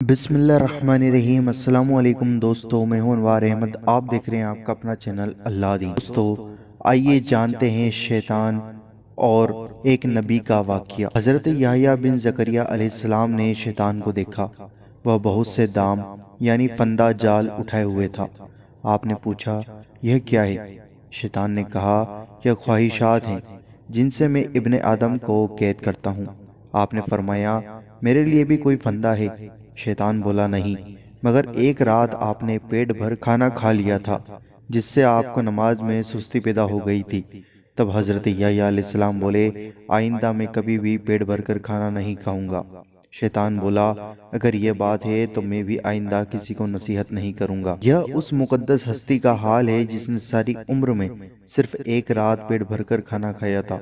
بسم اللہ الرحمن الرحیم۔ السلام علیکم دوستو، میں ہوں انوار احمد، آپ دیکھ رہے ہیں آپ کا اپنا چینل اللہ دی۔ دوستو آئیے جانتے ہیں شیطان اور ایک نبی کا واقعہ۔ حضرت یحییٰ بن زکریا علیہ السلام نے شیطان کو دیکھا۔ وہ بہت سے دام یعنی فندہ جال اٹھائے ہوئے تھا۔ آپ نے پوچھا یہ کیا ہے؟ شیطان نے کہا یہ خواہشات ہیں جن سے میں ابن آدم کو قید کرتا ہوں۔ آپ نے فرمایا میرے لیے بھی کوئی فندہ ہے؟ شیطان بولا نہیں، مگر ایک رات آپ نے پیٹ بھر کھانا کھا لیا تھا جس سے آپ کو نماز میں سستی پیدا ہو گئی تھی۔ تب حضرت یحییٰ علیہ السلام بولے آئندہ میں کبھی بھی پیٹ بھر کر کھانا نہیں کھاؤں گا۔ شیطان بولا اگر یہ بات ہے تو میں بھی آئندہ کسی کو نصیحت نہیں کروں گا۔ یہ اس مقدس ہستی کا حال ہے جس نے ساری عمر میں صرف ایک رات پیٹ بھر کر کھانا کھایا تھا۔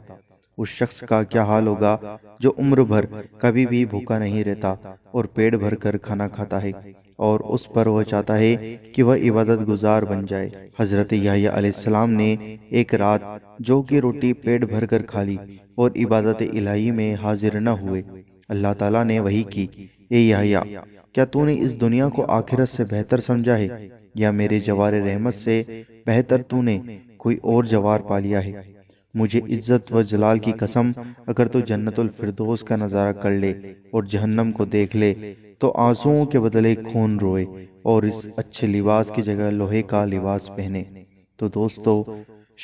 اس شخص کا کیا حال ہوگا جو عمر بھر کبھی بھی بھوکا نہیں رہتا اور پیٹ بھر کر کھانا کھاتا ہے، اور اس پر وہ چاہتا ہے کہ وہ عبادت گزار بن جائے۔ حضرت یحییٰ علیہ السلام نے ایک رات جو کی روٹی پیٹ بھر کر کھا لی اور عبادت الہی میں حاضر نہ ہوئے۔ اللہ تعالیٰ نے وحی کی، اے یحییٰ کیا تو نے اس دنیا کو آخرت سے بہتر سمجھا ہے، یا میرے جوار رحمت سے بہتر تو نے کوئی اور جوار پا لیا ہے؟ مجھے عزت و جلال کی قسم، اگر تو جنت الفردوس کا نظارہ کر لے اور جہنم کو دیکھ لے تو آنسوؤں کے بدلے خون روئے اور اس اچھے لباس کی جگہ لوہے کا لباس پہنے۔ تو دوستو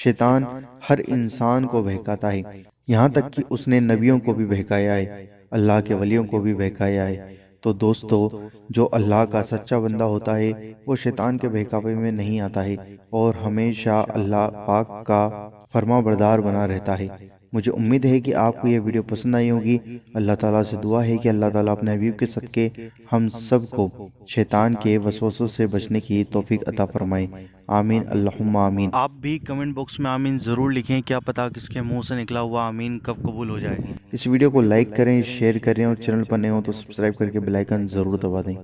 شیطان ہر انسان کو بہکاتا ہے، یہاں تک کہ اس نے نبیوں کو بھی بہکایا ہے، اللہ کے ولیوں کو بھی بہکایا ہے۔ تو دوستو جو اللہ کا سچا بندہ ہوتا ہے وہ شیطان کے بہکاوے میں نہیں آتا ہے اور ہمیشہ اللہ پاک کا فرما بردار بنا رہتا ہے۔ مجھے امید ہے کہ آپ کو یہ ویڈیو پسند آئی ہوگی۔ اللہ تعالیٰ سے دعا ہے کہ اللہ تعالیٰ اپنے حبیب کے صدقے ہم سب کو شیطان کے وسوسوں سے بچنے کی توفیق عطا فرمائے، آمین اللہم آمین۔ آپ بھی کمنٹ باکس میں آمین ضرور لکھیں، کیا پتا کس کے منہ سے نکلا ہوا آمین کب قبول ہو جائے۔ اس ویڈیو کو لائک کریں، شیئر کریں اور چینل پر نئے ہوں تو سبسکرائب کر کے بیل آئیکن ضرور دبا دیں۔